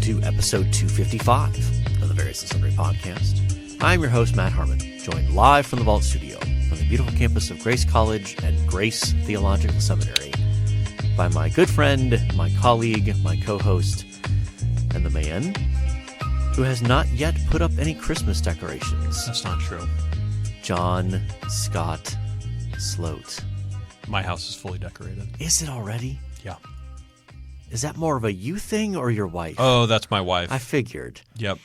to episode 255 of the Various and Sundry podcast. I'm your host, Matt Harmon, joined live from the Vault Studio from the beautiful campus of Grace College and Grace Theological Seminary by my good friend, my colleague, my co-host, and the man who has not yet put up any Christmas decorations. That's not true. John Scott Sloat. My house is fully decorated. Is it already? Yeah. Is that more of a you thing or your wife? Oh, that's my wife. I figured. Yep.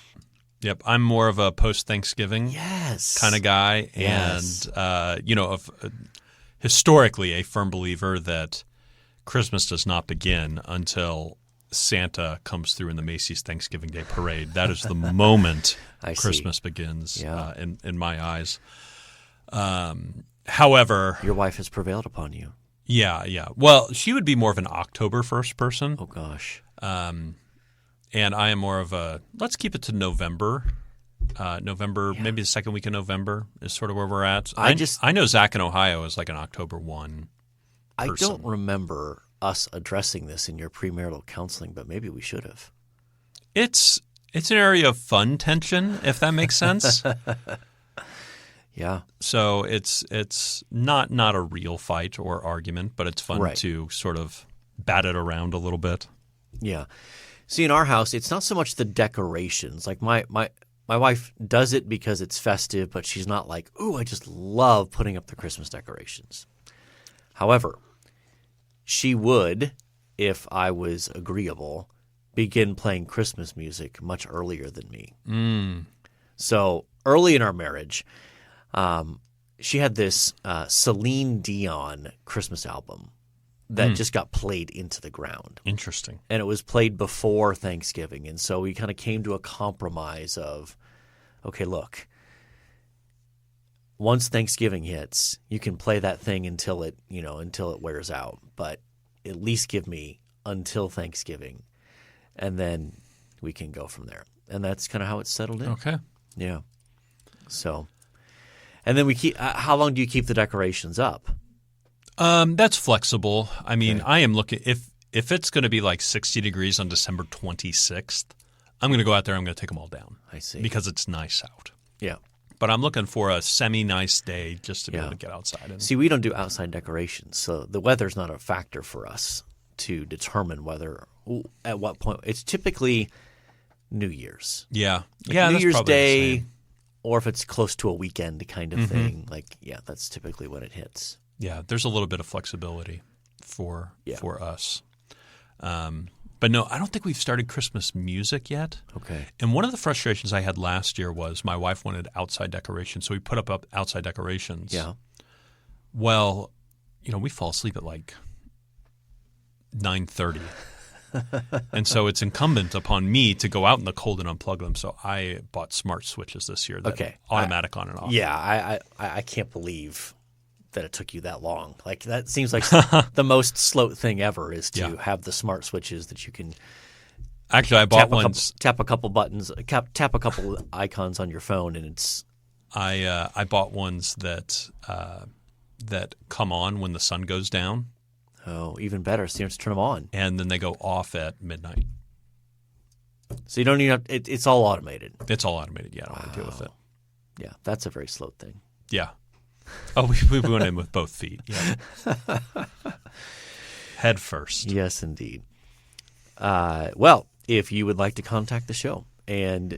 I'm more of a post-Thanksgiving kind of guy. Yes. And, historically a firm believer that Christmas does not begin until Santa comes through in the Macy's Thanksgiving Day Parade. That is the moment Christmas begins in my eyes. However, your wife has prevailed upon you. Yeah. Well, she would be more of an October 1st person. Oh, gosh. And I am more of a, let's keep it to November. Maybe the second week of November is sort of where we're at. I know Zach in Ohio is like an October 1 person. I don't remember us addressing this in your premarital counseling, but maybe we should have. It's an area of fun tension, if that makes sense. Yeah. So it's not a real fight or argument, but it's fun to sort of bat it around a little bit. Yeah. See, in our house, it's not so much the decorations. Like my wife does it because it's festive, but she's not like, ooh, I just love putting up the Christmas decorations. However, she would, if I was agreeable, begin playing Christmas music much earlier than me. So early in our marriage, she had this Celine Dion Christmas album that just got played into the ground. Interesting. And it was played before Thanksgiving. And so we kind of came to a compromise of, okay, look, once Thanksgiving hits, you can play that thing until it wears out. But at least give me until Thanksgiving, and then we can go from there. And that's kind of how it's settled in. Okay. Yeah. So, and then we keep. How long do you keep the decorations up? That's flexible. I mean, I am looking if it's going to be like 60 degrees on December 26th, I'm going to go out there. I'm going to take them all down. I see. Because it's nice out. Yeah. But I'm looking for a semi-nice day just to be able to get outside. See, we don't do outside decorations, so the weather's not a factor for us to determine whether at what point. It's typically New Year's. Yeah. New Year's Day, or if it's close to a weekend kind of thing. That's typically when it hits. Yeah, there's a little bit of flexibility for us. But no, I don't think we've started Christmas music yet. Okay. And one of the frustrations I had last year was my wife wanted outside decorations, so we put up outside decorations. Yeah. Well, we fall asleep at like 9:30. And so it's incumbent upon me to go out in the cold and unplug them. So I bought smart switches this year that automatic on and off. Yeah, I can't believe that it took you that long. Like that seems like the most Sloat thing ever is to have the smart switches that you can. Actually, I bought ones. Tap a couple buttons, tap a couple icons on your phone, and it's. I bought ones that come on when the sun goes down. Oh, even better! So you don't have to turn them on, and then they go off at midnight. So you don't even have. It's all automated. It's all automated. Yeah, I don't have to deal with it. Yeah, that's a very Sloat thing. Yeah. Oh, we went in with both feet. Yeah. Head first. Yes, indeed. Well, if you would like to contact the show and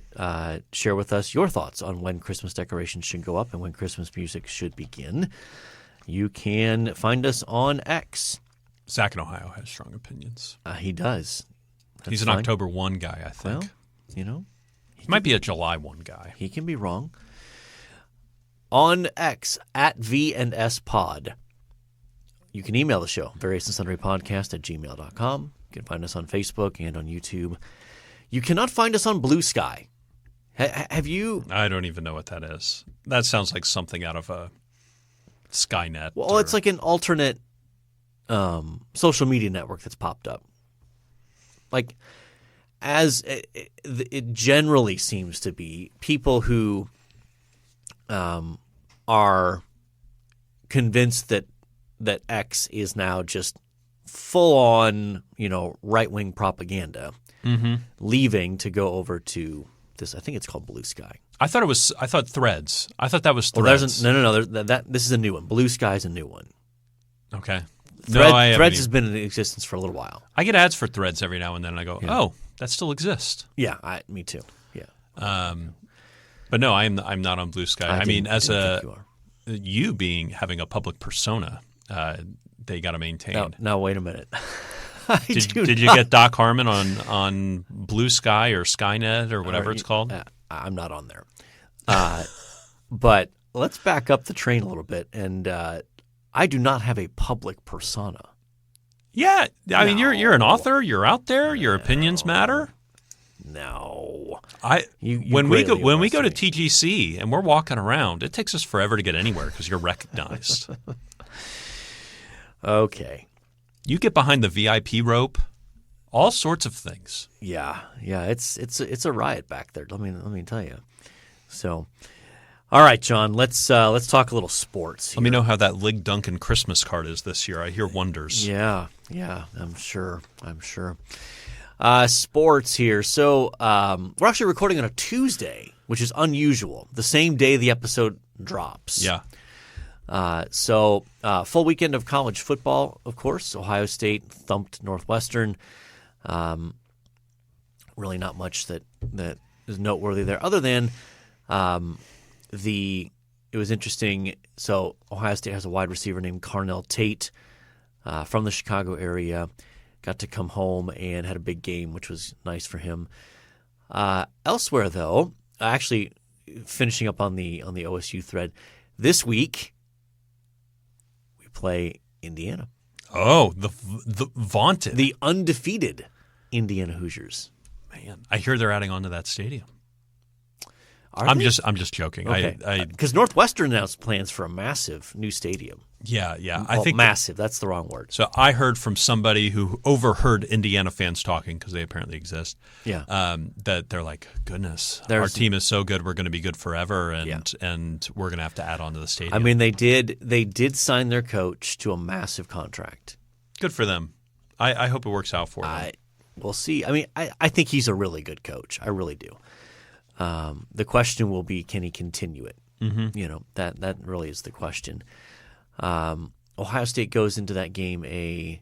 share with us your thoughts on when Christmas decorations should go up and when Christmas music should begin, you can find us on X. Zach in Ohio has strong opinions. He does. He's an October 1 guy, I think. Well, he might be a July 1 guy. He can be wrong. On X, at V&S Pod. You can email the show, variousandsundrypodcast@gmail.com. You can find us on Facebook and on YouTube. You cannot find us on Blue Sky. Have you? I don't even know what that is. That sounds like something out of a Skynet. Well, it's like an alternate social media network that's popped up. Like, as it generally seems to be, people who are convinced that X is now just full on, right-wing propaganda, Mm-hmm. leaving to go over to this. I think it's called Blue Sky. I thought Threads. I thought that was Well, Threads. no. This is a new one. Blue Sky is a new one. Okay. Threads has been in existence for a little while. I get ads for Threads every now and then, and I go, "Oh, that still exists." Yeah, me too. Yeah. But no, I'm not on Blue Sky. I mean, as having a public persona, they got to maintain. Now wait a minute. Did you get Doc Harmon on Blue Sky or Skynet or whatever it's called? I'm not on there. But let's back up the train a little bit, and I do not have a public persona. Yeah, I mean you're an author. You're out there. Your opinions matter. No, when we go to TGC and we're walking around, it takes us forever to get anywhere because you're recognized. Okay. You get behind the VIP rope, all sorts of things. Yeah. It's a riot back there. Let me tell you. So, all right, John. Let's talk a little sports here. Let me know how that Lig Duncan Christmas card is this year. I hear wonders. Yeah. I'm sure. Sports here. So we're actually recording on a Tuesday, which is unusual. The same day the episode drops. Yeah. So full weekend of college football, of course. Ohio State thumped Northwestern. Really not much that is noteworthy there, other than it was interesting. So Ohio State has a wide receiver named Carnell Tate from the Chicago area. Got to come home and had a big game, which was nice for him. Elsewhere, though, actually finishing up on the OSU thread, this week we play Indiana. Oh, the vaunted, the undefeated Indiana Hoosiers. Man, I hear they're adding on to that stadium. I'm just joking. Okay. Because Northwestern announced plans for a massive new stadium. Yeah. Well, I think massive. That's the wrong word. So I heard from somebody who overheard Indiana fans talking, because they apparently exist. Yeah. That they're like, goodness, our team is so good, we're going to be good forever, and we're going to have to add on to the stadium. I mean, they did sign their coach to a massive contract. Good for them. I hope it works out for them. We'll see. I mean, I think he's a really good coach. I really do. The question will be, can he continue it? Mm-hmm. That really is the question. Ohio State goes into that game I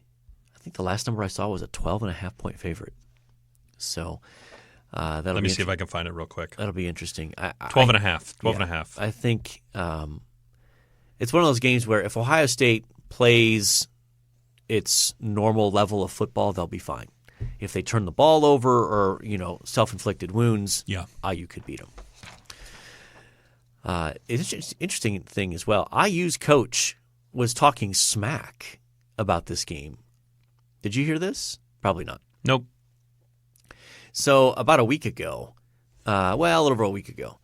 think the last number I saw was a 12.5-point favorite. So that'll Let me see if I can find it real quick. That'll be interesting. 12.5. I think it's one of those games where if Ohio State plays its normal level of football, they'll be fine. If they turn the ball over or, self-inflicted wounds, IU could beat them. Interesting thing as well, IU's coach was talking smack about this game. Did you hear this? Probably not. Nope. So about a week ago, a little over a week ago,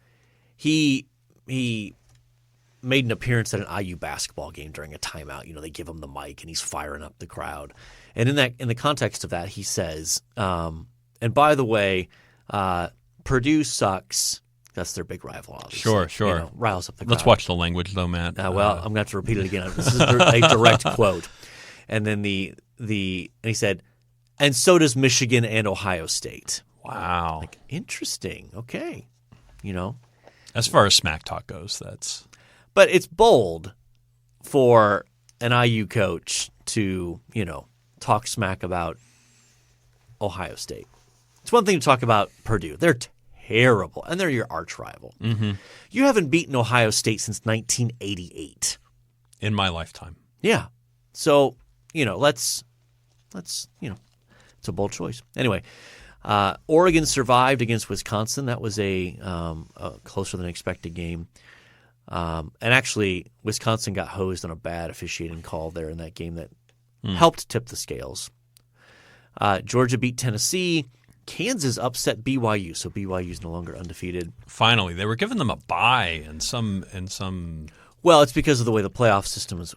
he made an appearance at an IU basketball game during a timeout. They give him the mic and he's firing up the crowd. And in the context of that, he says, and by the way, Purdue sucks. That's their big rival, obviously. Sure. Riles up the crowd. Let's watch the language, though, Matt. I'm going to have to repeat it again. This is a direct quote. And then and he said, and so does Michigan and Ohio State. Wow. Like, interesting. Okay. As far as smack talk goes, that's. But it's bold for an IU coach to, talk smack about Ohio State. It's one thing to talk about Purdue. They're terrible, and they're your arch rival. Mm-hmm. You haven't beaten Ohio State since 1988. In my lifetime. Yeah. So, let's it's a bold choice. Anyway, Oregon survived against Wisconsin. That was a closer than expected game. And actually, Wisconsin got hosed on a bad officiating call there in that game that helped tip the scales. Georgia beat Tennessee. Kansas upset BYU, so BYU is no longer undefeated. Finally, they were giving them a bye in some. Well, it's because of the way the playoff system is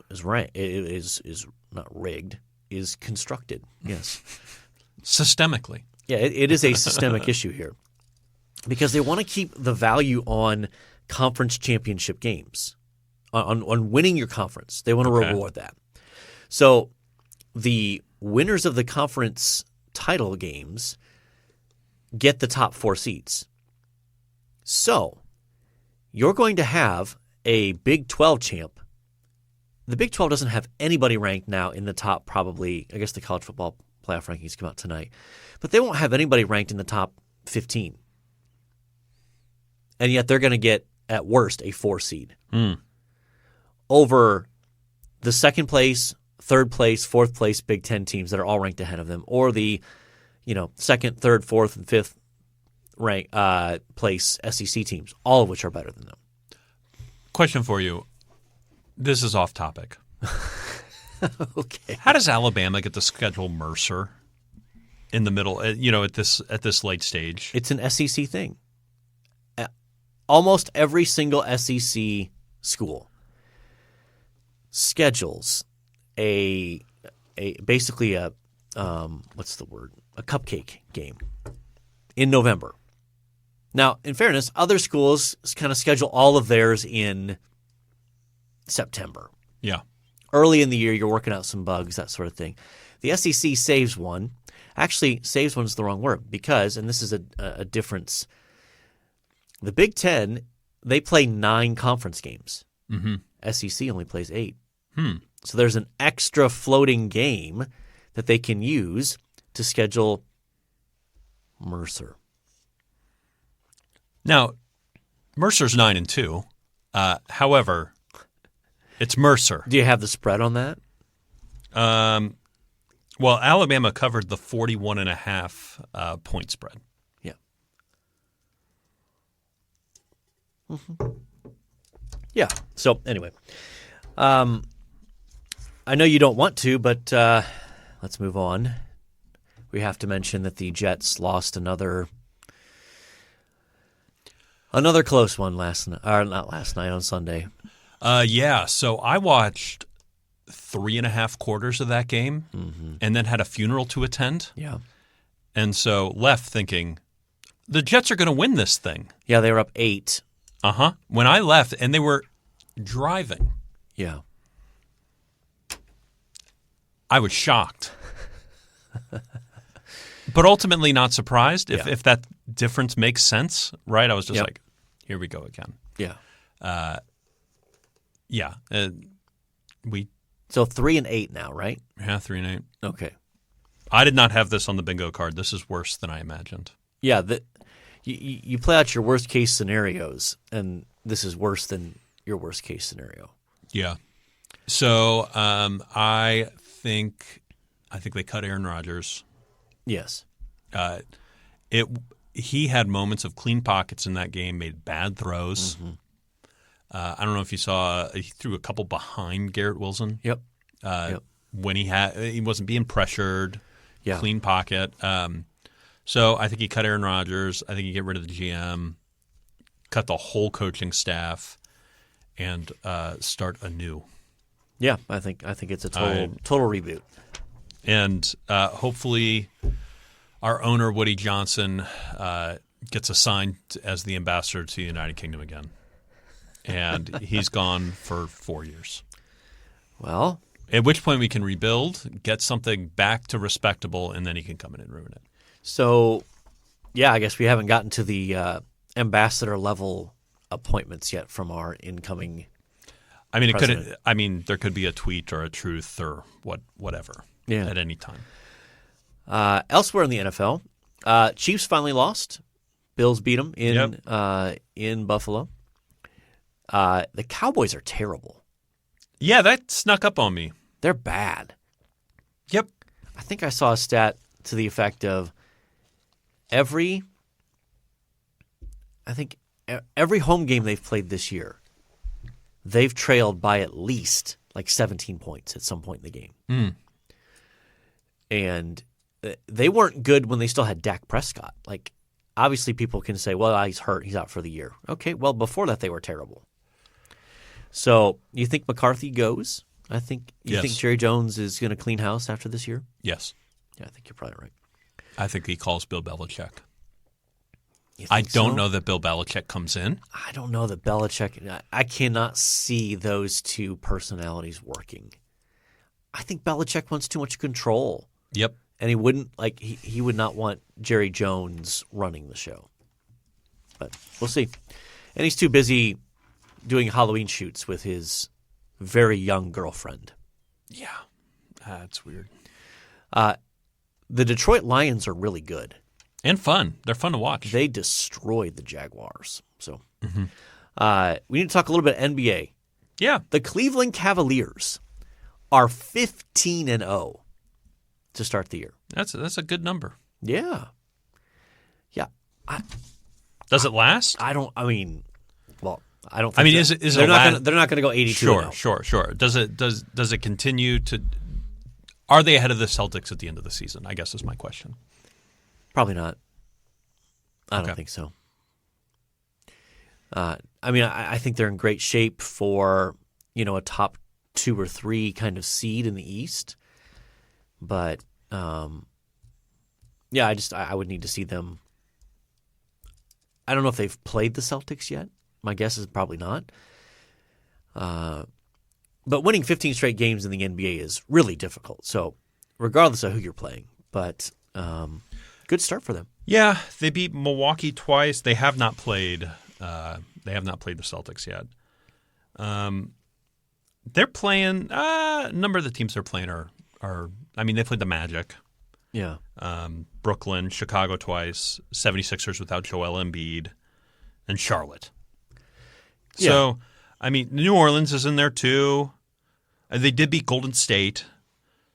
not rigged, is constructed. Yes, systemically. Yeah, it is a systemic issue here because they want to keep the value on conference championship games, on winning your conference. They want to reward that. So the winners of the conference title games get the top 4 seeds. So you're going to have a Big 12 champ. The Big 12 doesn't have anybody ranked now in the top probably, I guess the college football playoff rankings come out tonight, but they won't have anybody ranked in the top 15. And yet they're going to get, at worst, a 4 seed over the second place, third place, fourth place Big 10 teams that are all ranked ahead of them, or the second, third, fourth, and fifth rank place SEC teams, all of which are better than them. Question for you. This is off topic. Okay. How does Alabama get to schedule Mercer in the middle? At this late stage. It's an SEC thing. Almost every single SEC school schedules basically a cupcake game in November. Now, in fairness, other schools kind of schedule all of theirs in September. Yeah. Early in the year, you're working out some bugs, that sort of thing. The SEC saves one. Actually, saves one is the wrong word because, and this is a difference, the Big Ten, they play 9 conference games. Mm-hmm. SEC only plays 8. So there's an extra floating game that they can use to schedule Mercer. Now, Mercer's 9-2. However, it's Mercer. Do you have the spread on that? Well, Alabama covered the 41.5 point spread. Yeah. Mm-hmm. Yeah. So anyway, I know you don't want to, but let's move on. We have to mention that the Jets lost another close one on Sunday. Yeah. So I watched 3.5 quarters of that game and then had a funeral to attend. Yeah. And so left thinking, the Jets are going to win this thing. Yeah, they were up 8. Uh-huh. When I left, and they were driving. Yeah. I was shocked. But ultimately not surprised if that difference makes sense, right? I was just like, here we go again. Yeah. Yeah. So 3-8 now, right? Yeah, 3-8. Okay. I did not have this on the bingo card. This is worse than I imagined. Yeah, you play out your worst case scenarios, and this is worse than your worst case scenario. Yeah. So I think they cut Aaron Rodgers. Yes. He had moments of clean pockets in that game, made bad throws. Mm-hmm. I don't know if you saw he threw a couple behind Garrett Wilson. Yep. When he wasn't being pressured. Yeah. Clean pocket. So I think he cut Aaron Rodgers. I think he get rid of the GM, cut the whole coaching staff, and start anew. Yeah, I think it's a total reboot. And hopefully our owner, Woody Johnson, gets assigned as the ambassador to the United Kingdom again. And he's gone for 4 years. Well, at which point we can rebuild, get something back to respectable, and then he can come in and ruin it. So, yeah, I guess we haven't gotten to the ambassador level appointments yet from our incoming. I mean, president. There could be a tweet or a truth or whatever at any time. Elsewhere in the NFL, Chiefs finally lost. Bills beat them in Buffalo. The Cowboys are terrible. Yeah, that snuck up on me. They're bad. Yep. I think I saw a stat to the effect of every home game they've played this year, they've trailed by at least like 17 points at some point in the game. And they weren't good when they still had Dak Prescott. Like, obviously people can say, well, he's hurt, he's out for the year. Okay, well, before that they were terrible. So you think McCarthy goes? You think Jerry Jones is going to clean house after this year? Yes. Yeah, I think you're probably right. I think he calls Bill Belichick. I don't know that Bill Belichick comes in. I don't know that Belichick – I cannot see those two personalities working. I think Belichick wants too much control. Yep. And he wouldn't he would not want Jerry Jones running the show. But we'll see. And he's too busy doing Halloween shoots with his very young girlfriend. Yeah. That's weird. The Detroit Lions are really good. And fun. They're fun to watch. They destroyed the Jaguars. So we need to talk a little bit NBA. Yeah. The Cleveland Cavaliers are 15-0 to start the year. That's a good number. Yeah. Yeah. Does it last? I don't think is it they're not going to go 82-0. Sure. Does it continue to Are they ahead of the Celtics at the end of the season? I guess is my question. Probably not. I don't think so. I think they're in great shape for, a top 2 or 3 kind of seed in the East. But, I would need to see them. I don't know if they've played the Celtics yet. My guess is probably not. But winning 15 straight games in the NBA is really difficult. So, regardless of who you're playing. But, good start for them. Yeah, they beat Milwaukee twice. They have not played. They have not played the Celtics yet. They're playing. A number of the teams they're playing are. They played the Magic. Yeah. Brooklyn, Chicago twice, 76ers without Joel Embiid, and Charlotte. Yeah. So, New Orleans is in there too. They did beat Golden State.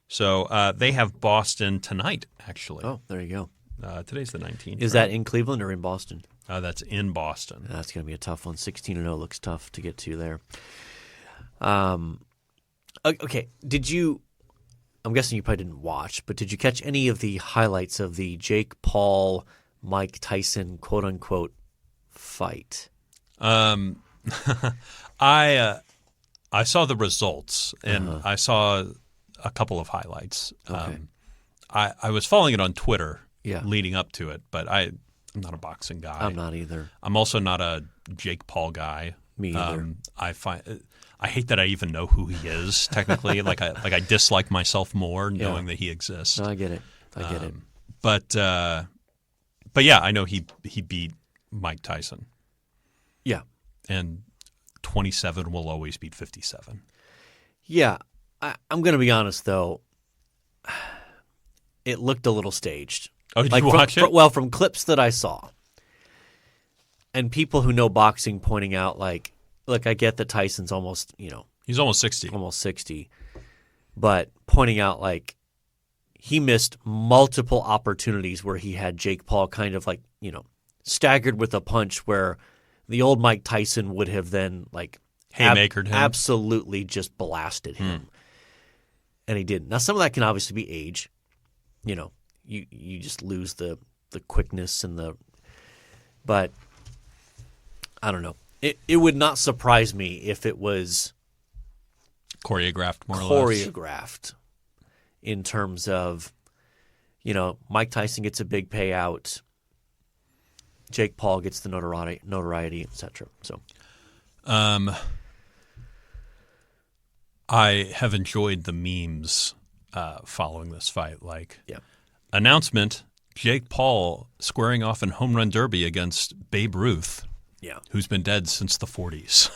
So they have Boston tonight, actually. Oh, there you go. Today's the 19th. Is that in Cleveland or in Boston? That's in Boston. That's going to be a tough one. 16-0 looks tough to get to there. Okay, I'm guessing you probably didn't watch, but did you catch any of the highlights of the Jake Paul, Mike Tyson, quote-unquote, fight? I saw the results, and I saw a couple of highlights. Okay. I was following it on Twitter Yeah. leading up to it, but I'm not a boxing guy. I'm not either. I'm also not a Jake Paul guy. Me either. I hate that I even know who he is technically. I dislike myself more knowing that he exists. No, I get it. But yeah, I know he beat Mike Tyson. Yeah. And 27 will always beat 57. Yeah. I'm going to be honest, though. It looked a little staged. Oh, did you watch it? Well, from clips that I saw. And people who know boxing pointing out, look, I get that Tyson's almost, He's almost 60. Almost 60. But pointing out, he missed multiple opportunities where he had Jake Paul kind of staggered with a punch where the old Mike Tyson would have then haymakered him. Absolutely just blasted him. And he didn't. Now, some of that can obviously be age. You just lose the quickness and but I don't know. It would not surprise me if it was choreographed more or less. Choreographed in terms of, Mike Tyson gets a big payout, Jake Paul gets the notoriety, etc. So, I have enjoyed the memes following this fight. Yeah. Announcement: Jake Paul squaring off in home run derby against Babe Ruth. Yeah, who's been dead since the 40s.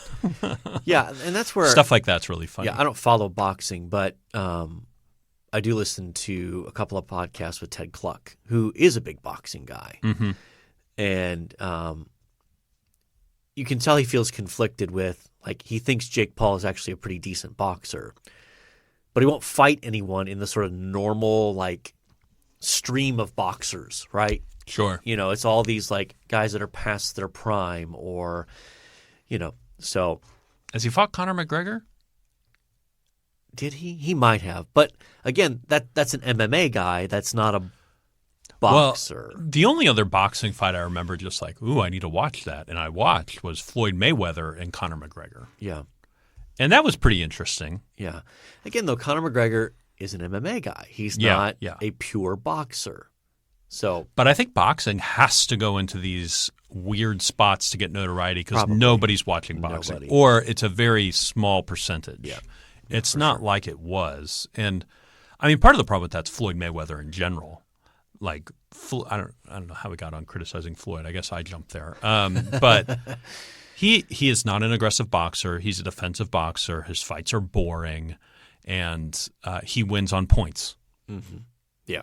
Yeah, and that's where stuff like that's really funny. Yeah, I don't follow boxing, but I do listen to a couple of podcasts with Ted Kluck, who is a big boxing guy, and you can tell he feels conflicted with he thinks Jake Paul is actually a pretty decent boxer, but he won't fight anyone in the sort of normal stream of boxers, right? Sure. It's all these guys that are past their prime or, so. Has he fought Conor McGregor? Did he? He might have. But again, that's an MMA guy. That's not a boxer. Well, the only other boxing fight I remember just ooh, I need to watch that. And I watched was Floyd Mayweather and Conor McGregor. Yeah. And that was pretty interesting. Yeah. Again, though, Conor McGregor is an MMA guy. He's not a pure boxer. So, but I think boxing has to go into these weird spots to get notoriety because nobody's watching boxing, or it's a very small percentage. Yeah. It's not like it was. And I mean, part of the problem with that's Floyd Mayweather in general. Like, I don't know how we got on criticizing Floyd. I guess I jumped there. But he is not an aggressive boxer. He's a defensive boxer. His fights are boring, and he wins on points. Mm-hmm. Yeah.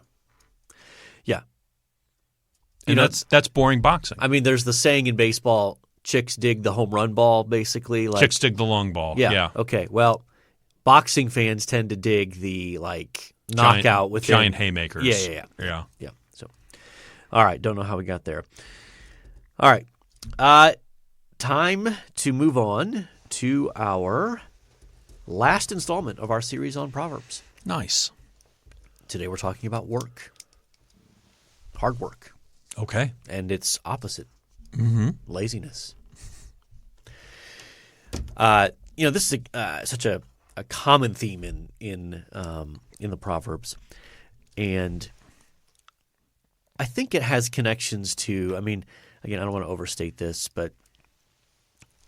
Yeah. And that's boring boxing. I mean, there's the saying in baseball, chicks dig the home run ball, basically. Like, chicks dig the long ball. Yeah. Okay. Well, boxing fans tend to dig the, knockout with giant haymakers. Yeah. So, all right. Don't know how we got there. All right. Time to move on to our last installment of our series on Proverbs. Nice. Today we're talking about work. Hard work. Okay. And its opposite. Mm-hmm. Laziness. This is such a common theme in the Proverbs, and I think it has connections to. I mean, again, I don't want to overstate this, but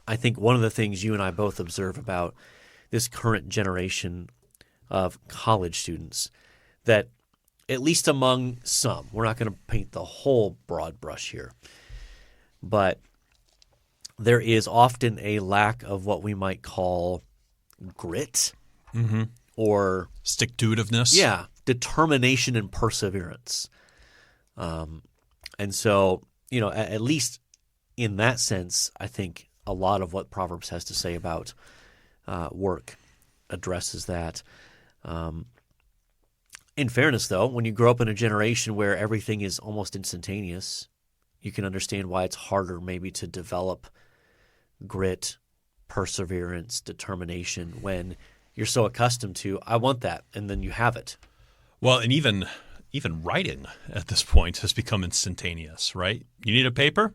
I think one of the things you and I both observe about this current generation of college students, that at least among some, we're not going to paint the whole broad brush here, but there is often a lack of what we might call grit or stick-to-itiveness. Yeah, determination and perseverance. And so, at least in that sense, I think a lot of what Proverbs has to say about work addresses that. In fairness, though, when you grow up in a generation where everything is almost instantaneous, you can understand why it's harder maybe to develop grit, perseverance, determination when you're so accustomed to, I want that, and then you have it. Well, and even writing at this point has become instantaneous, right? You need a paper,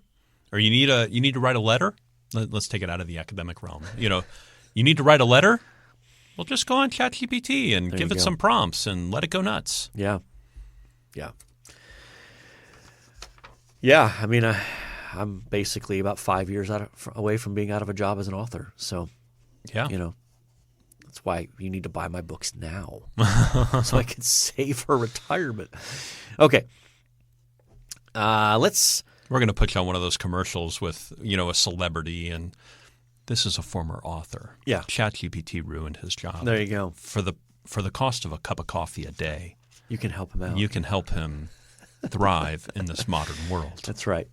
or you need to write a letter. Let's take it out of the academic realm. You need to write a letter. Well, just go on ChatGPT and give it some prompts and let it go nuts. Yeah. I mean, I'm basically about 5 years away from being out of a job as an author. So, yeah, that's why you need to buy my books now so I can save for retirement. Okay. We're going to put you on one of those commercials with, a celebrity, and this is a former author. Yeah. ChatGPT ruined his job. There you go. For the cost of a cup of coffee a day. You can help him out. You can help him thrive in this modern world. That's right.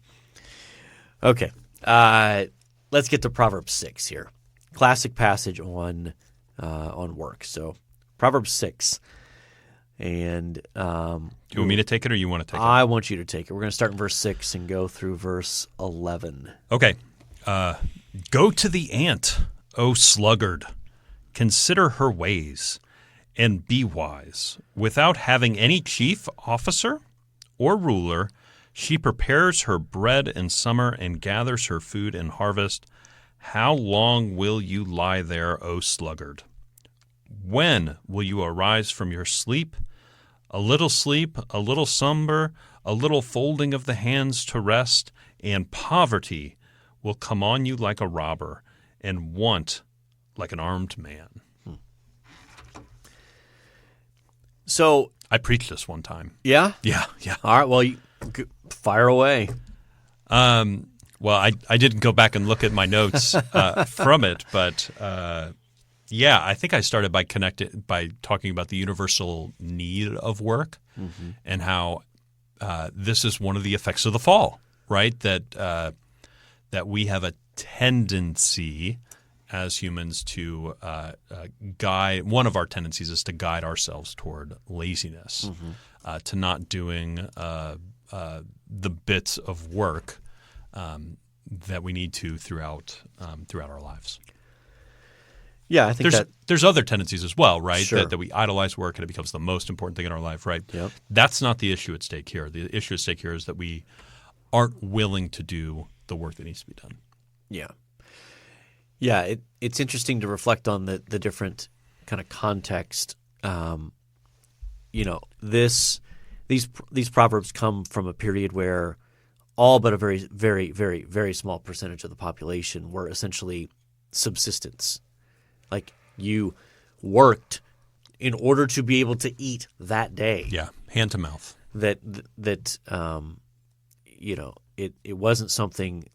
Okay. Let's get to Proverbs 6 here. Classic passage on work. So Proverbs 6. And do you want me to take it, or you want to take it? I want you to take it. We're going to start in verse 6 and go through verse 11. Okay. Go to the ant, O sluggard. Consider her ways, and be wise. Without having any chief officer or ruler, she prepares her bread in summer and gathers her food in harvest. How long will you lie there, O sluggard? When will you arise from your sleep? A little slumber, a little folding of the hands to rest, and poverty will come on you like a robber, and want like an armed man. So I preached this one time. Yeah? Yeah. All right, well, fire away. Well, I didn't go back and look at my notes from it, but I think I started by talking about the universal need of work and how this is one of the effects of the fall, right? That we have a tendency as humans to guide. One of our tendencies is to guide ourselves toward laziness, to not doing the bits of work that we need to throughout our lives. Yeah, I think there's other tendencies as well, right? Sure. That we idolize work and it becomes the most important thing in our life, right? Yep. That's not the issue at stake here. The issue at stake here is that we aren't willing to do the work that needs to be done. Yeah. Yeah, it's interesting to reflect on the different kind of context. These proverbs come from a period where all but a very, very, very, very small percentage of the population were essentially subsistence. Like, you worked in order to be able to eat that day. Yeah, hand to mouth. That it wasn't something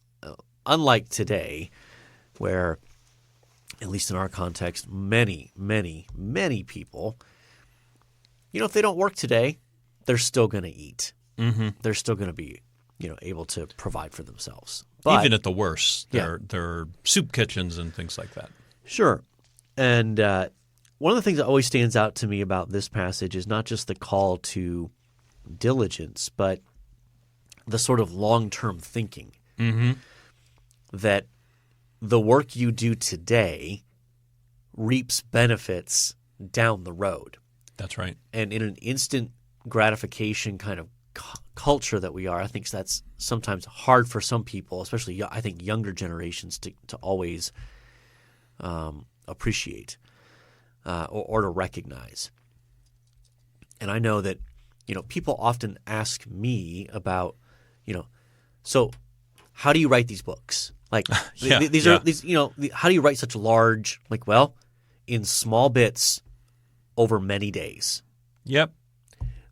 unlike today, where, at least in our context, many people, if they don't work today, they're still going to eat. Mm-hmm. They're still going to be, able to provide for themselves. But, even at the worst, there are soup kitchens and things like that. Sure. And one of the things that always stands out to me about this passage is not just the call to diligence, but the sort of long-term thinking. Mm-hmm. That the work you do today reaps benefits down the road. That's right. And in an instant gratification kind of culture that we are, I think that's sometimes hard for some people, especially I think younger generations, to always appreciate or to recognize. And I know that people often ask me about so how do you write these books? Like these are how do you write such large, in small bits over many days? Yep.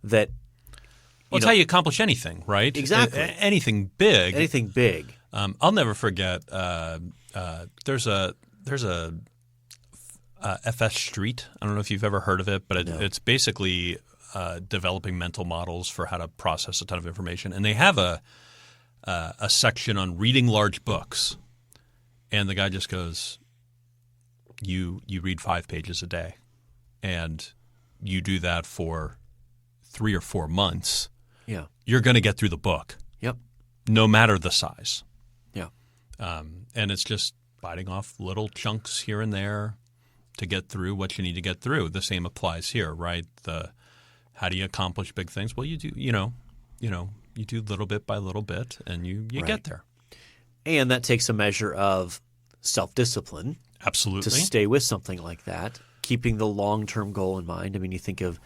It's how you accomplish anything, right? Exactly. Anything big. Anything big. I'll never forget. There's a FS Street. I don't know if you've ever heard of it, but it's basically developing mental models for how to process a ton of information. And they have a section on reading large books, and the guy just goes, "You read 5 pages a day, and you do that for 3 or 4 months." Yeah. You're going to get through the book. Yep. No matter the size. Yeah. And it's just biting off little chunks here and there to get through what you need to get through. The same applies here, right? How do you accomplish big things? Well, you do, you do little bit by little bit, and you right. get there. And that takes a measure of self-discipline. Absolutely. To stay with something like that, keeping the long-term goal in mind. I mean, you think of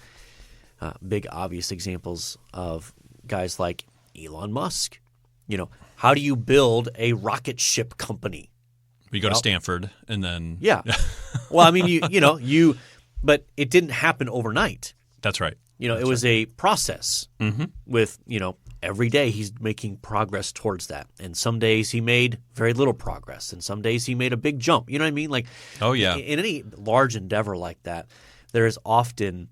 big obvious examples of guys like Elon Musk. How do you build a rocket ship company? You go to Stanford and then yeah. Well, I mean, but it didn't happen overnight. That's right. It was a process with every day he's making progress towards that. And some days he made very little progress, and some days he made a big jump. You know what I mean? Like, oh yeah. In any large endeavor like that, there is often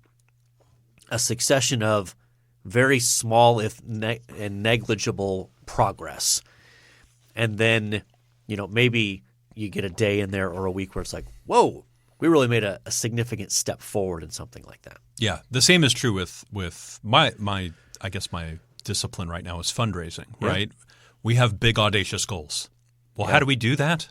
a succession of very small and negligible progress. And then, maybe you get a day in there or a week where it's like, whoa, we really made a significant step forward in something like that. Yeah. The same is true with my I guess my discipline right now is fundraising, right? We have big, audacious goals. Well, how do we do that?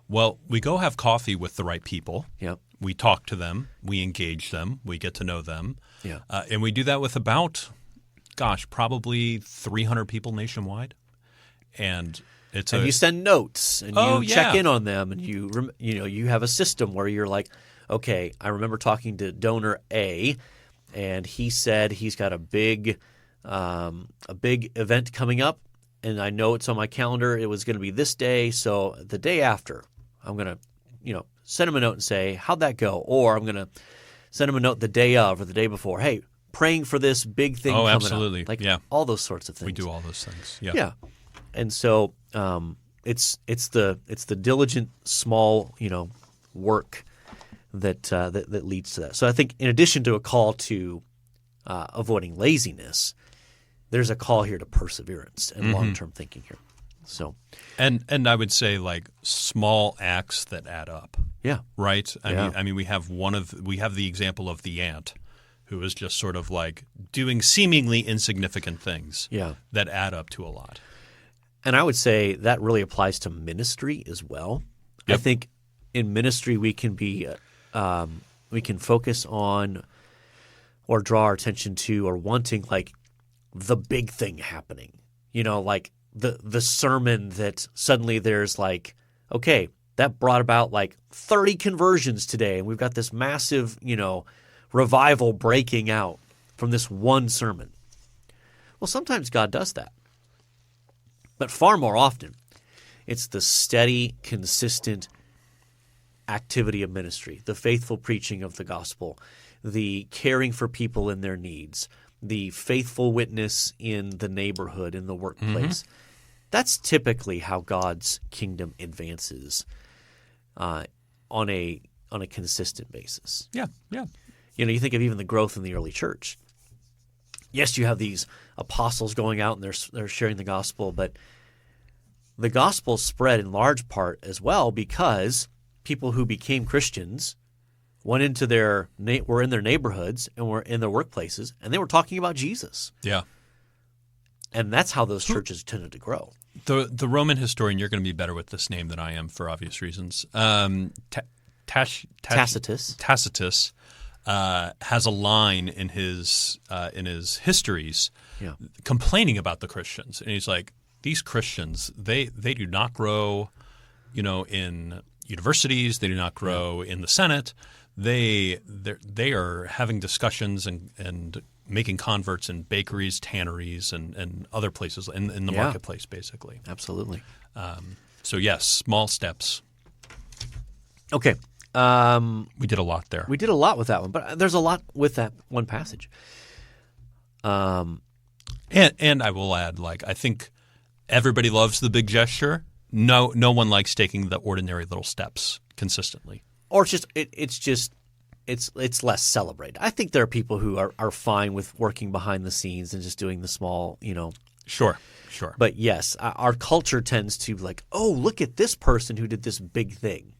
Well, we go have coffee with the right people. Yep. We talk to them. We engage them. We get to know them. Yeah. And we do that with about, probably 300 people nationwide. And you send notes and you check in on them, and you have a system where you're like, okay, I remember talking to donor A, and he said he's got a big event coming up, and I know it's on my calendar. It was going to be this day, so the day after, I'm going to send him a note and say, how'd that go? Or I'm going to send him a note the day of or the day before. Hey, praying for this big thing coming absolutely. up. All those sorts of things. We do all those things. Yeah. Yeah. And so it's the diligent small work that leads to that. So I think in addition to a call to avoiding laziness, there's a call here to perseverance and long-term thinking here. So and I would say like small acts that add up. Yeah. Right? I mean we have the example of the ant who is just sort of like doing seemingly insignificant things that add up to a lot. And I would say that really applies to ministry as well. Yep. I think in ministry we can be we can focus on or draw our attention to or wanting like the big thing happening. Like the sermon that suddenly there's like, okay, that brought about like 30 conversions today, and we've got this massive, revival breaking out from this one sermon. Well, sometimes God does that. But far more often, it's the steady, consistent activity of ministry, the faithful preaching of the gospel, the caring for people in their needs, the faithful witness in the neighborhood, in the workplace. That's typically how God's kingdom advances on a consistent basis. Yeah, yeah. You know, you think of even the growth in the early church. Yes, you have these apostles going out and they're sharing the gospel, but the gospel spread in large part as well because people who became Christians were in their neighborhoods and were in their workplaces, and they were talking about Jesus. Yeah. And that's how those churches tended to grow. The Roman historian, you're going to be better with this name than I am for obvious reasons. Tacitus. Tacitus has a line in his histories complaining about the Christians, and he's like, these Christians, they do not grow, in universities. They do not grow in the Senate. They are having discussions and making converts in bakeries, tanneries, and other places in the marketplace, basically. Absolutely. So yes, small steps. Okay. We did a lot there. We did a lot with that one, but there's a lot with that one passage. And I will add, I think everybody loves the big gesture. No one likes taking the ordinary little steps consistently. Or it's less celebrated. I think there are people who are fine with working behind the scenes and just doing the small, Sure. But yes, our culture tends to look at this person who did this big thing,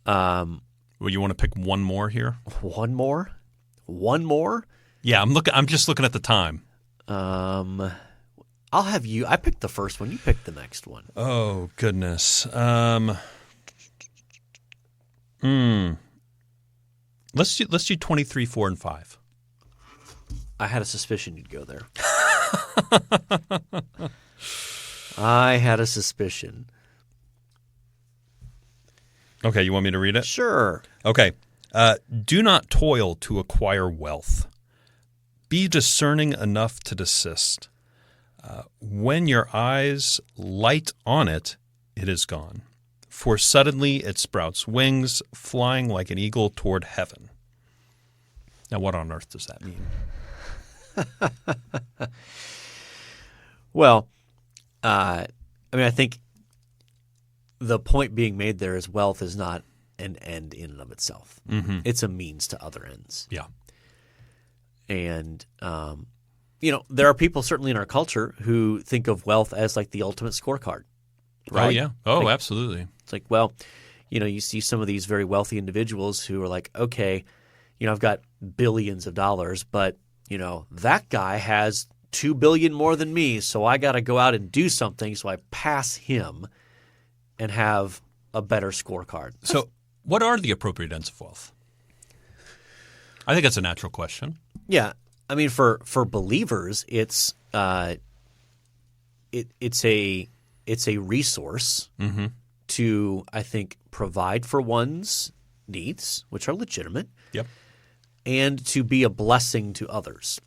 Well, you want to pick one more here? One more? Yeah, I'm just looking at the time. I'll have you. I picked the first one. You picked the next one. Oh goodness. Let's do 23, 4, and 5. I had a suspicion you'd go there. I had a suspicion. Okay, you want me to read it? Sure. Okay. Do not toil to acquire wealth. Be discerning enough to desist. When your eyes light on it, it is gone. For suddenly it sprouts wings, flying like an eagle toward heaven. Now, what on earth does that mean? Well, I think the point being made there is wealth is not an end in and of itself. Mm-hmm. It's a means to other ends. Yeah. And, there are people certainly in our culture who think of wealth as like the ultimate scorecard. Right? Oh, yeah. Oh, absolutely. It's like, well, you see some of these very wealthy individuals who are like, okay, I've got billions of dollars, but, that guy has $2 billion more than me, so I got to go out and do something so I pass him and have a better scorecard. So what are the appropriate ends of wealth? I think that's a natural question. Yeah. I mean, for believers, it's a resource to, I think, provide for one's needs, which are legitimate, Yep. and to be a blessing to others.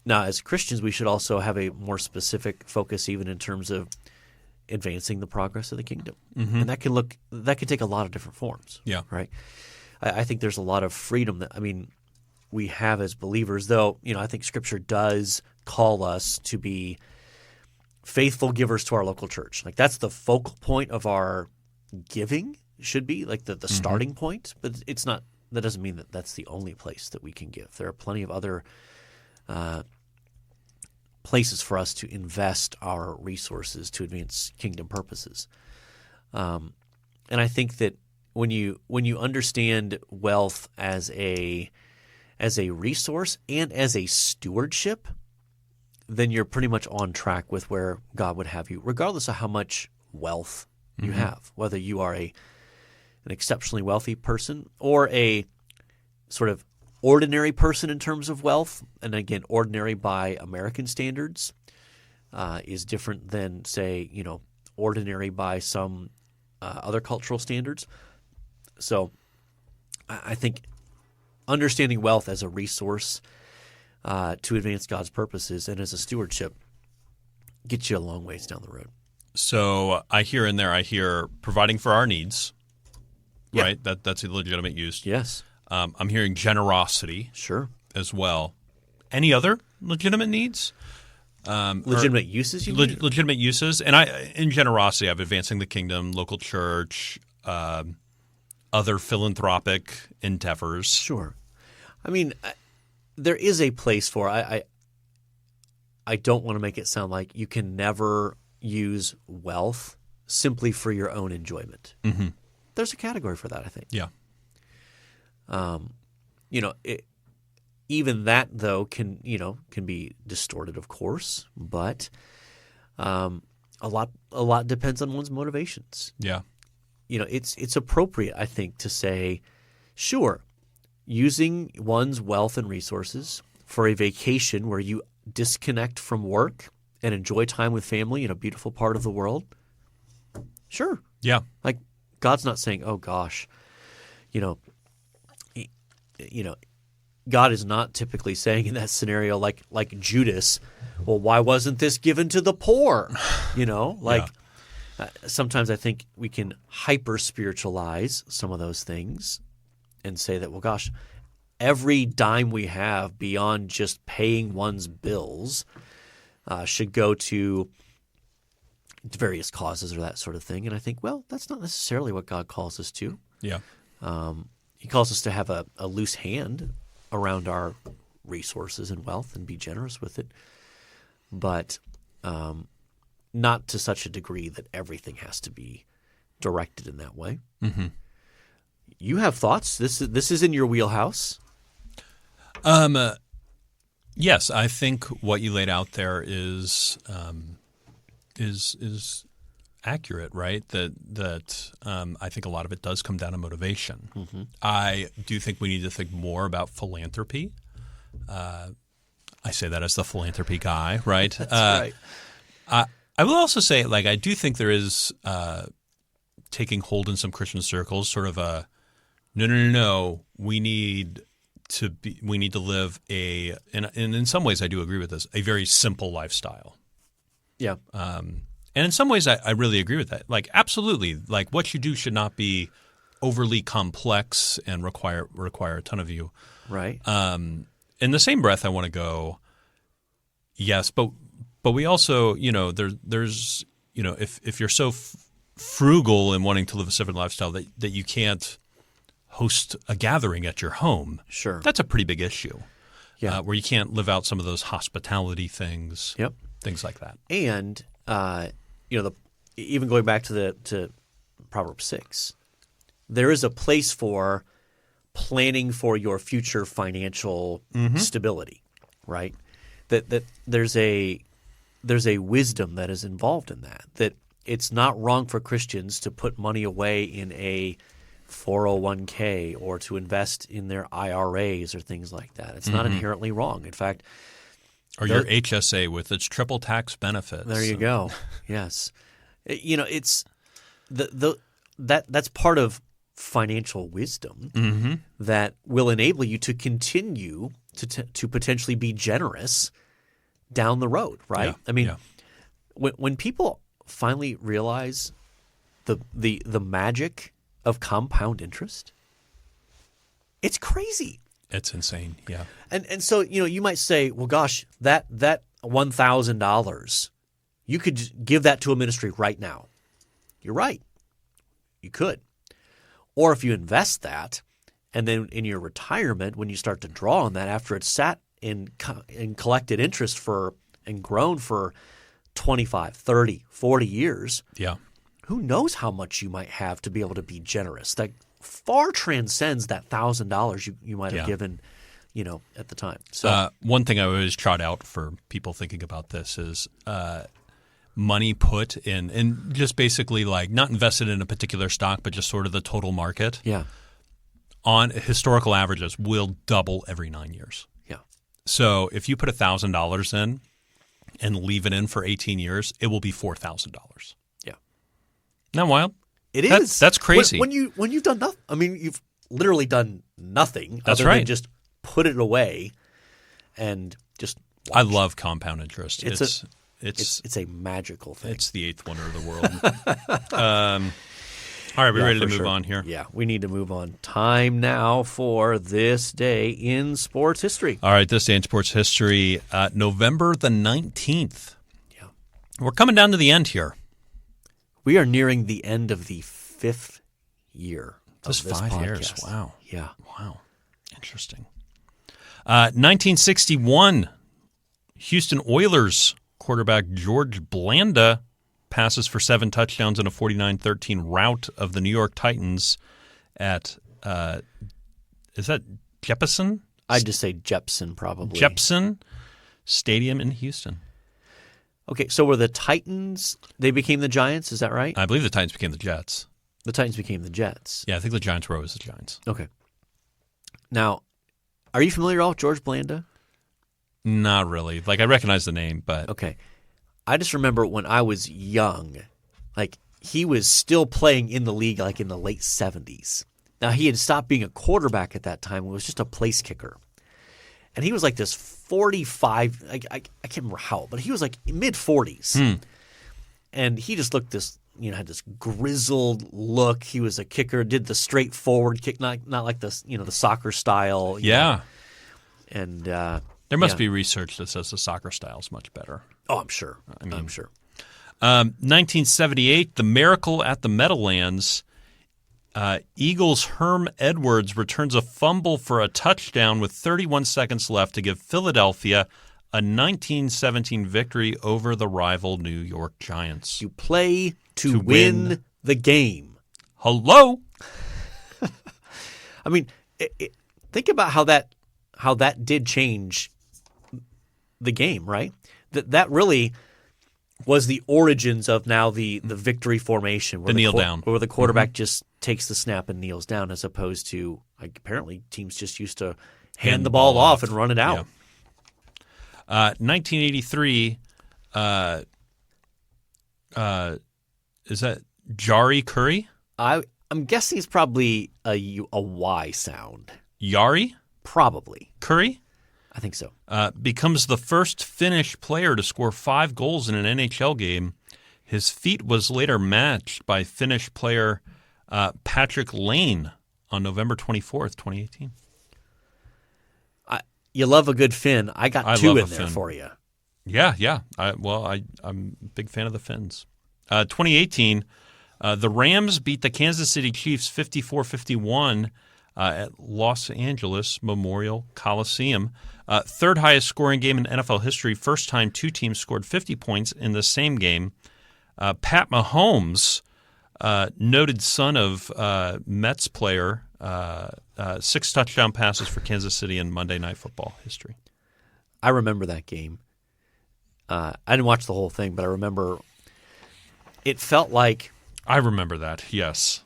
Now, as Christians, we should also have a more specific focus even in terms of advancing the progress of the kingdom. Mm-hmm. And that can take a lot of different forms. Yeah. Right? I think there's a lot of freedom that we have as believers, though, I think Scripture does call us to be faithful givers to our local church. Like that's the focal point of our giving should be, like the starting point. But it's not. That doesn't mean that that's the only place that we can give. There are plenty of other places for us to invest our resources to advance kingdom purposes. And I think that when you understand wealth as a resource and as a stewardship, then you're pretty much on track with where God would have you, regardless of how much wealth you have, whether you are an exceptionally wealthy person or a sort of ordinary person in terms of wealth. And again, ordinary by American standards is different than, say, ordinary by some other cultural standards. So I think understanding wealth as a resource to advance God's purposes and as a stewardship gets you a long ways down the road. So I hear providing for our needs, Yeah. right? That's a legitimate use. Yes. I'm hearing generosity Sure. as well. Any other legitimate needs? Legitimate uses, you mean? Legitimate uses. And in generosity, I have advancing the kingdom, local church, other philanthropic endeavors. Sure. I mean, there is a place for I don't want to make it sound like you can never use wealth simply for your own enjoyment. Mm-hmm. There's a category for that, I think. Yeah. Even that though can be distorted, of course, but a lot depends on one's motivations. Yeah. It's appropriate, I think, to say, sure, using one's wealth and resources for a vacation where you disconnect from work and enjoy time with family in a beautiful part of the world. Sure. Yeah. Like God's not saying, "Oh gosh, God is not typically saying in that scenario like Judas, well, why wasn't this given to the poor? Sometimes I think we can hyper spiritualize some of those things and say that, well, gosh, every dime we have beyond just paying one's bills should go to various causes or that sort of thing. And I think, well, that's not necessarily what God calls us to. Yeah. He calls us to have a loose hand around our resources and wealth and be generous with it, but not to such a degree that everything has to be directed in that way. Mm-hmm. You have thoughts. This is in your wheelhouse. Yes, I think what you laid out there is accurate, right? That I think a lot of it does come down to motivation. Mm-hmm. I do think we need to think more about philanthropy. I say that as the philanthropy guy, right? That's right. I will also say, I do think there is taking hold in some Christian circles, sort of a no. We need to live and in some ways I do agree with this, a very simple lifestyle. Yeah. And in some ways I really agree with that. Absolutely, what you do should not be overly complex and require a ton of you. Right. In the same breath, I want to go, yes, but we also, there's if you're so frugal and wanting to live a certain lifestyle that you can't host a gathering at your home. Sure. That's a pretty big issue. Yeah. Where you can't live out some of those hospitality things. Yep. Things like that. And even going back to Proverbs 6, there is a place for planning for your future financial stability, right? That there's a wisdom that is involved in that. That it's not wrong for Christians to put money away in a 401k or to invest in their IRAs or things like that. It's not inherently wrong. In fact, or your HSA with its triple tax benefits. There you go. Yes, it's that's part of financial wisdom that will enable you to continue to potentially be generous down the road. Right? Yeah. I mean, when people finally realize the magic of compound interest, it's crazy. It's insane, yeah. And so you might say, well, gosh, that $1,000, you could give that to a ministry right now. You're right, you could. Or if you invest that, and then in your retirement, when you start to draw on that after it's sat in collected interest and grown for 25, 30, 40 years, yeah. Who knows how much you might have to be able to be generous? That far transcends that $1,000 you might have given, at the time. So one thing I always trot out for people thinking about this is money put in, and just basically not invested in a particular stock, but just sort of the total market. Yeah. On historical averages, will double every 9 years. Yeah. So if you put $1,000 in and leave it in for 18 years, it will be $4,000. Isn't that wild? It is. That's crazy. When you've done nothing. I mean, you've literally done nothing. That's other right. Than just put it away and just watch. I love compound interest. It's a magical thing. It's the eighth wonder of the world. All right, we're ready to for move sure. on here. Yeah, we need to move on. Time now for this day in sports history. All right, this day in sports history, November the 19th. Yeah. We're coming down to the end here. We are nearing the end of the 5th year of Just this 5 podcast. years. Wow. Yeah. Wow. Interesting. 1961, Houston Oilers quarterback George Blanda passes for 7 touchdowns in a 49-13 rout of the New York Titans at, is that Jepson? I'd just say Jepson probably. Jepson Stadium in Houston. Okay, so were the Titans, they became the Giants, is that right? I believe the Titans became the Jets. The Titans became the Jets. Yeah, I think the Giants were always the Giants. Okay. Now, are you familiar at all with George Blanda? Not really. Like, I recognize the name, but... Okay. I just remember when I was young, like, he was still playing in the league like in the late 70s. Now, he had stopped being a quarterback at that time and was just a place kicker. And he was like this 45, I can't remember how, but he was like mid-40s. And he just looked this, had this grizzled look. He was a kicker, did the straightforward kick, not like the, the soccer style. Yeah. And there must be research that says the soccer style is much better. Oh, I'm sure. I'm sure. 1978, the Miracle at the Meadowlands. Eagles' Herm Edwards returns a fumble for a touchdown with 31 seconds left to give Philadelphia a 1917 victory over the rival New York Giants. You play to win the game. Hello? I mean, think about how that did change the game, right? That really was the origins of now the victory formation. Where the kneel down. Where the quarterback just takes the snap and kneels down, as opposed to, like, apparently teams just used to hand the ball off and run it out. Yeah. 1983, is that Jari Curry? I'm guessing it's probably a Y sound. Yari? Probably. Curry? I think so. Becomes the first Finnish player to score 5 goals in an NHL game. His feat was later matched by Finnish player Patrick Lane on November 24th, 2018. You love a good Finn. I got 2 in there for you. Yeah. I'm a big fan of the Finns. 2018, the Rams beat the Kansas City Chiefs 54-51 at Los Angeles Memorial Coliseum. Third highest scoring game in NFL history. First time 2 teams scored 50 points in the same game. Pat Mahomes, noted son of Mets player, 6 touchdown passes for Kansas City in Monday Night Football history. I remember that game. I didn't watch the whole thing, but I remember it felt like... I remember that, yes.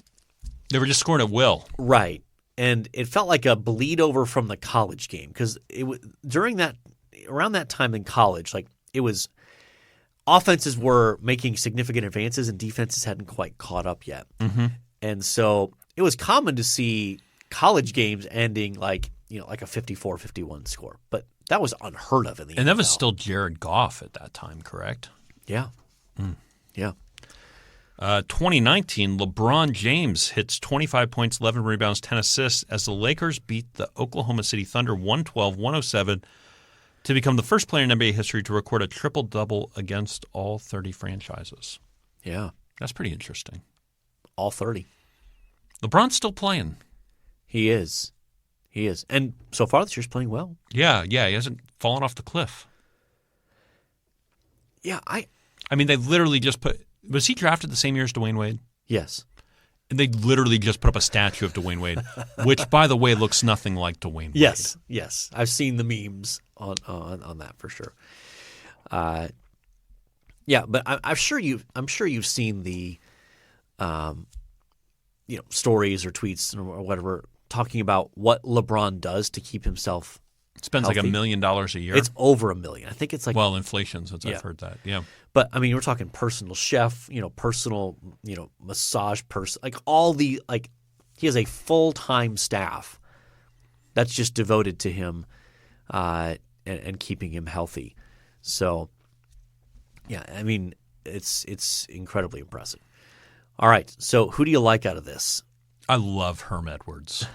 They were just scoring at will. Right. And it felt like a bleed over from the college game, because around that time in college, like, it was offenses were making significant advances and defenses hadn't quite caught up yet. Mm-hmm. And so it was common to see college games ending like a 54-51 score, but that was unheard of in the NFL. And that was still Jared Goff at that time, correct? Yeah. Yeah. 2019, LeBron James hits 25 points, 11 rebounds, 10 assists as the Lakers beat the Oklahoma City Thunder 112-107 to become the first player in NBA history to record a triple-double against all 30 franchises. Yeah. That's pretty interesting. All 30. LeBron's still playing. He is. And so far this year's playing well. Yeah, he hasn't fallen off the cliff. Yeah, I mean, they literally just put... Was he drafted the same year as Dwayne Wade? Yes. And they literally just put up a statue of Dwayne Wade, which, by the way, looks nothing like Dwayne Wade. Yes. I've seen the memes on that for sure. Yeah, but I'm sure you've seen the, stories or tweets or whatever talking about what LeBron does to keep himself Spends healthy. like $1 million a year. It's over $1 million. I think it's like inflation, since I've heard that. Yeah. But I mean, we're talking personal chef, personal, massage person, like all the he has a full-time staff that's just devoted to him and keeping him healthy. So, yeah, I mean, it's incredibly impressive. All right. So who do you like out of this? I love Herm Edwards.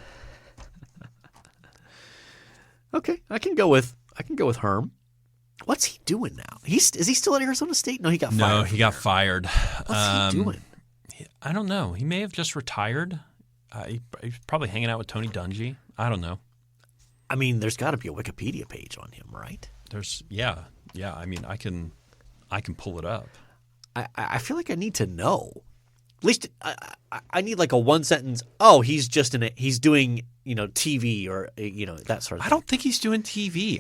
Okay, I can go with Herm. What's he doing now? Is he still at Arizona State? No, he got fired. No, he got fired. What's he doing? I don't know. He may have just retired. He's probably hanging out with Tony Dungy. I don't know. I mean, there's got to be a Wikipedia page on him, right? Yeah. I mean, I can pull it up. I feel like I need to know. At least I need like a one sentence. Oh, he's just he's doing TV or that sort of thing. I don't think he's doing TV.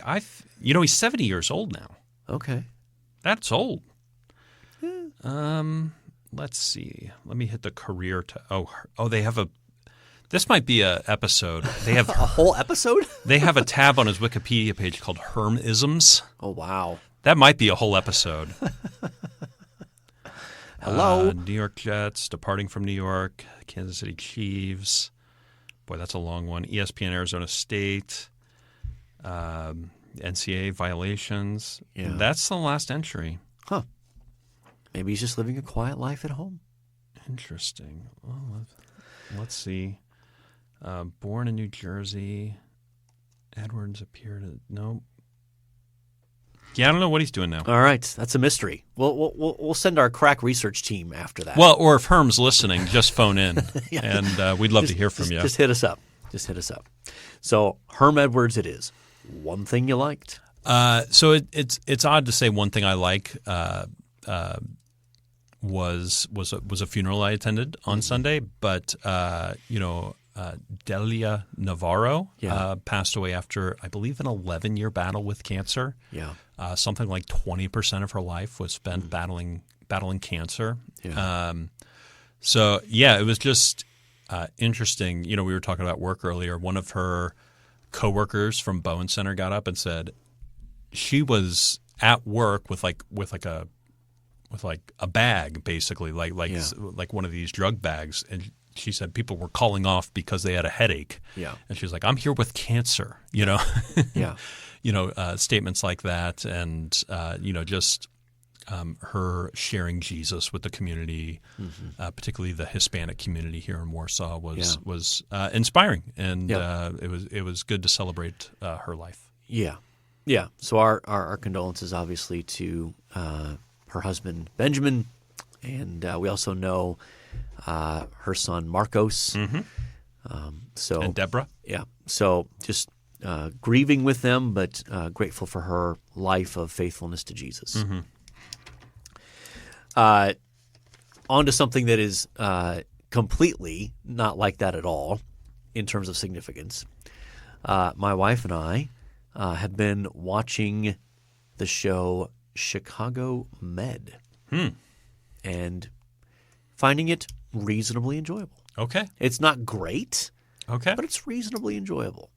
He's 70 years old now. Okay, that's old. Yeah. Let's see. Let me hit the career. They have a. This might be a episode. They have a whole episode. They have a tab on his Wikipedia page called Hermisms. Oh wow, that might be a whole episode. Hello. New York Jets, departing from New York, Kansas City Chiefs. Boy, that's a long one. ESPN Arizona State, NCAA violations. Yeah. That's the last entry. Huh. Maybe he's just living a quiet life at home. Interesting. Well, let's see. Born in New Jersey. Edwards appeared at... Nope. Yeah, I don't know what he's doing now. All right, that's a mystery. We'll send our crack research team after that. Well, or if Herm's listening, just phone in, and we'd love to hear from you. Just hit us up. So Herm Edwards, it is. One thing you liked? So it's odd to say one thing I like was a funeral I attended on Sunday, but Delia Navarro passed away after, I believe, an 11-year battle with cancer. Yeah. Something like 20% of her life was spent battling cancer. Yeah. It was just interesting. We were talking about work earlier. One of her coworkers from Bowen Center got up and said she was at work with a bag, basically, like one of these drug bags, and she said people were calling off because they had a headache. Yeah. And she was like, I'm here with cancer, Yeah. Statements like that. And, just her sharing Jesus with the community, particularly the Hispanic community here in Warsaw was inspiring. And it was good to celebrate her life. Yeah. Yeah. So our condolences, obviously, to her husband, Benjamin. And we also know her son Marcos, and Deborah. Yeah, so just grieving with them, but grateful for her life of faithfulness to Jesus. On to something that is completely not like that at all in terms of significance. My wife and I have been watching the show Chicago Med. And finding it reasonably enjoyable. Okay. It's not great, okay, but it's reasonably enjoyable.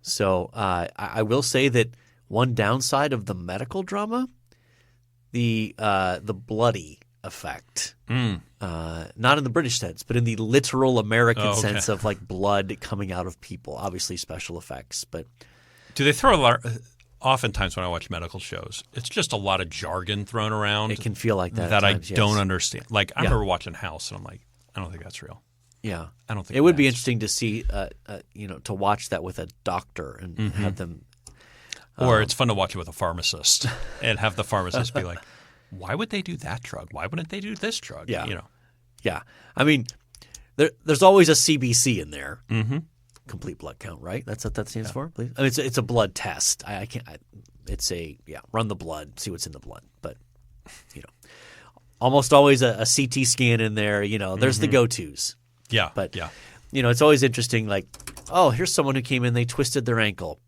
So I will say that one downside of the medical drama, the bloody effect, not in the British sense, but in the literal American sense of like blood coming out of people. Obviously, special effects, but do they throw a lot? Oftentimes when I watch medical shows, it's just a lot of jargon thrown around. It can feel like that at times, I don't understand. Like I remember watching House, and I'm like, I don't think that's real. Yeah, I don't think it would be interesting to see, to watch that with a doctor and have them. Or it's fun to watch it with a pharmacist and have the pharmacist be like, "Why would they do that drug? Why wouldn't they do this drug?" Yeah, yeah. I mean, there's always a CBC in there. Complete blood count, right? That's what that stands for, please. I mean, it's a blood test. I can't. It's run the blood, see what's in the blood. But almost always a CT scan in there. There's the go-tos. Yeah, but it's always interesting. Like, oh, here's someone who came in, they twisted their ankle.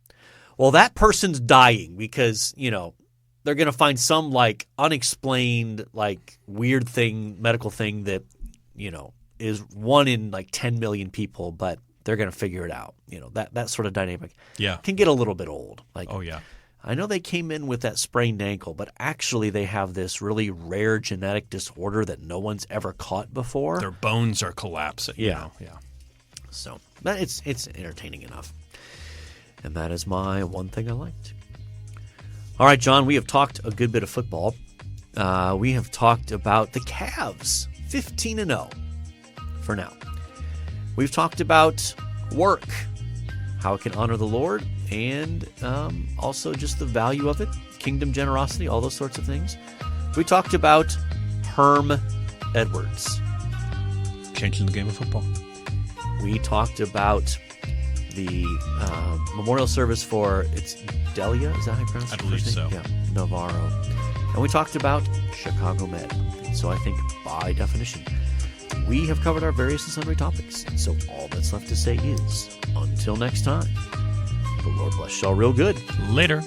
Well, that person's dying because they're going to find some like unexplained like weird thing, medical thing that is 1 in like 10 million people, but they're going to figure it out. That sort of dynamic can get a little bit old. Like, oh, yeah. I know they came in with that sprained ankle, but actually they have this really rare genetic disorder that no one's ever caught before. Their bones are collapsing. Yeah. So it's entertaining enough. And that is my one thing I liked. All right, John, we have talked a good bit of football. We have talked about the Cavs 15-0 for now. We've talked about work, how it can honor the Lord, and also just the value of it, kingdom generosity, all those sorts of things. We talked about Herm Edwards. Changing the game of football. We talked about the memorial service for, it's Delia, is that how you pronounce it? I believe so. Yeah, Navarro. And we talked about Chicago Med. So I think by definition, we have covered our various and sundry topics. So all that's left to say is, until next time, the Lord bless y'all real good. Later.